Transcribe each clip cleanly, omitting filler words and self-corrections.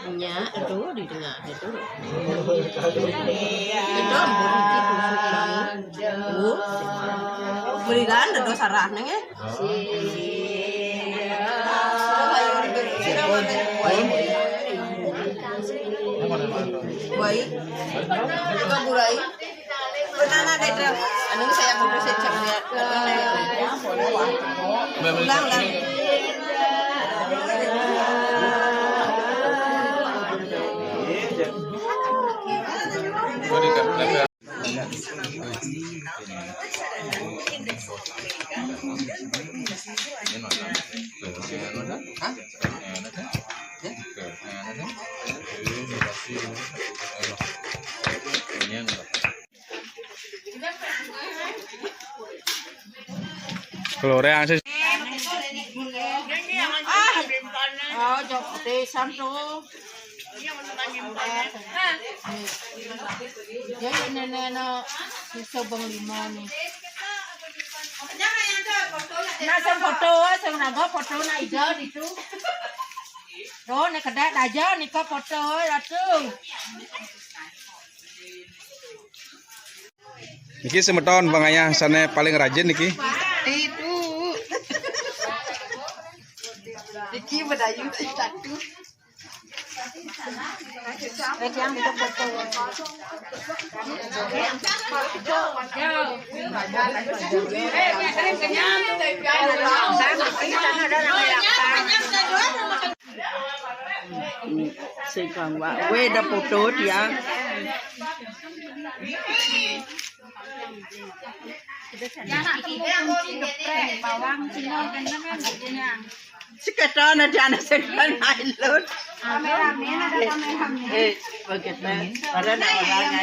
Nya itu di tengah itu. Itu berhenti kusuk. Berikan ada sarah neng ya. Baik. Kaburai. Banana deh. Anu saya kudu secek lihat. Ulang. Keluarnya asis. Oh, jok tesan tuh. Dia nenek bisa bang lima nih. Nasa foto, sang naga foto na hijau itu. Roh, nek kedai aja nih kok foto ratu. Niki semeton Bang Ayah sana paling rajin niki. Itu. Niki berayu satu. Yang itu foto. Sekarang ada foto dia. Sekarang ada anak sekarang nailun. Begitu. Ada orang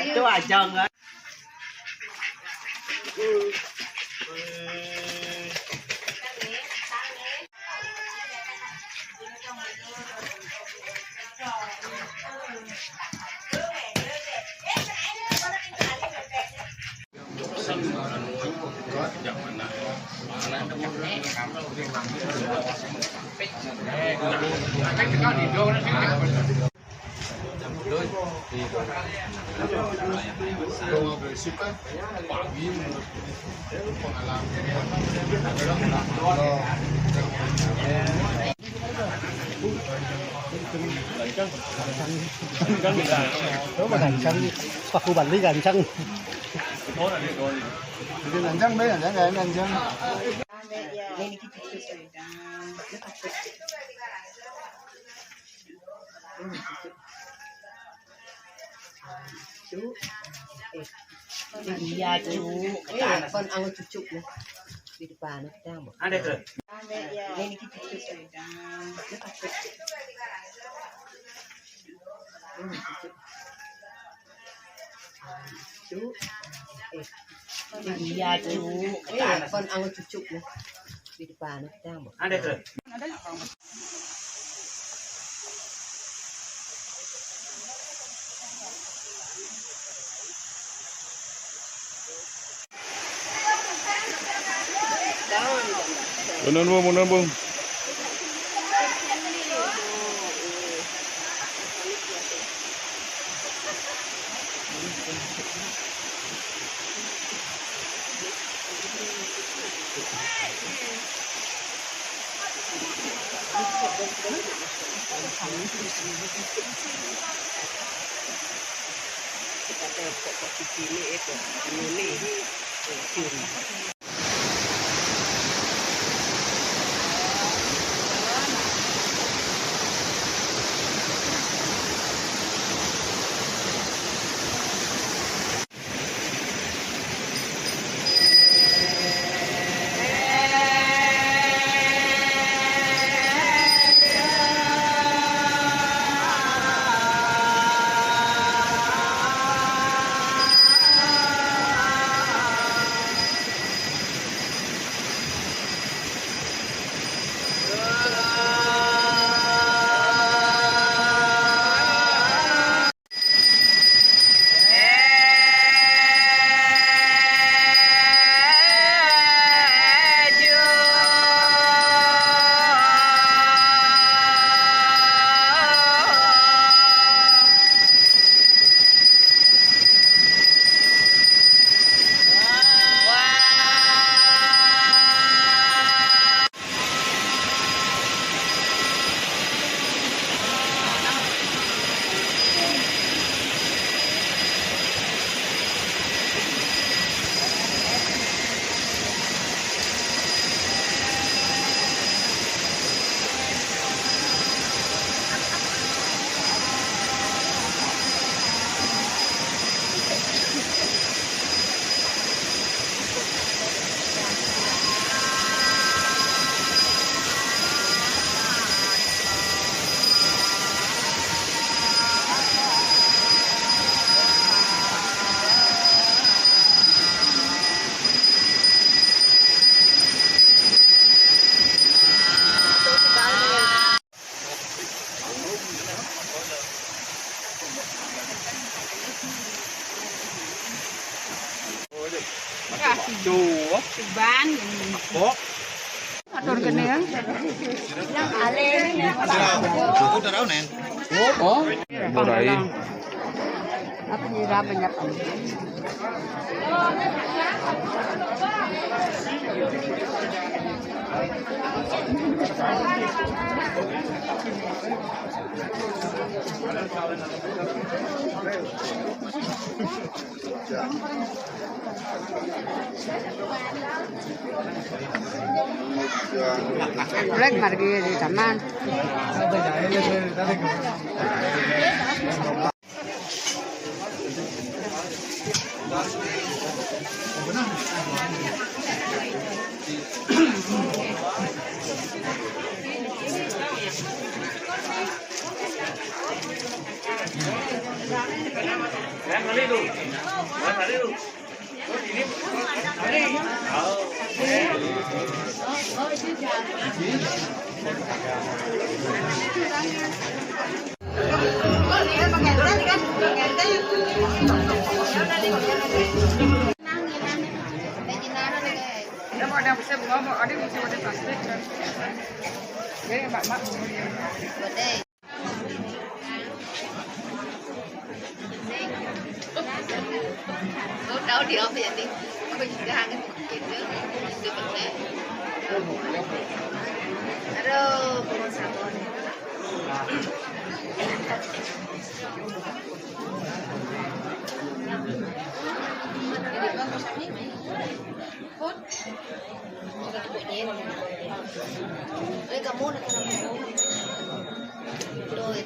itu aja enggak. Paku balik gancang. Gancang be, gancang. Iya cu, kon ang cucuk na. Di depan kita mo. Ada tuh. Ini kita cucuk. Iya cu, kon ang cucuk na. Di depan kita mo. Ada tuh. Mundur bung. Kita tepok kok di sini itu, ini. kan. Oh. Atur gini ya. Yang ale ini. Aku tahu nen. Oh. Murai. Apa nyira banyak. Black margi di taman. Đâu đi ốp vậy đi, bây giờ hàng cái chuyện nữa, được vấn đề. Aduh, sabon. Đây kamu nak rồi.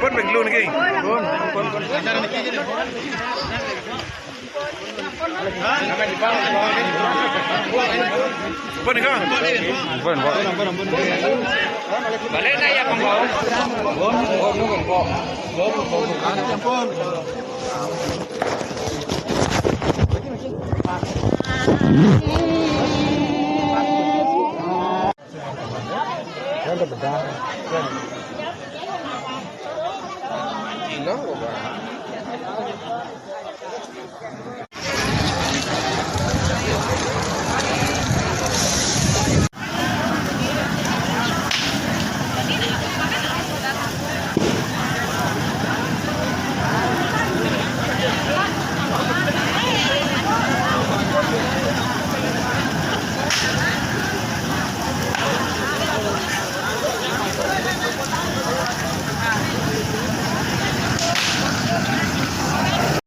Pun mình luôn cái. Pun đi không? Pun. Balik naik ya Bang. Pun.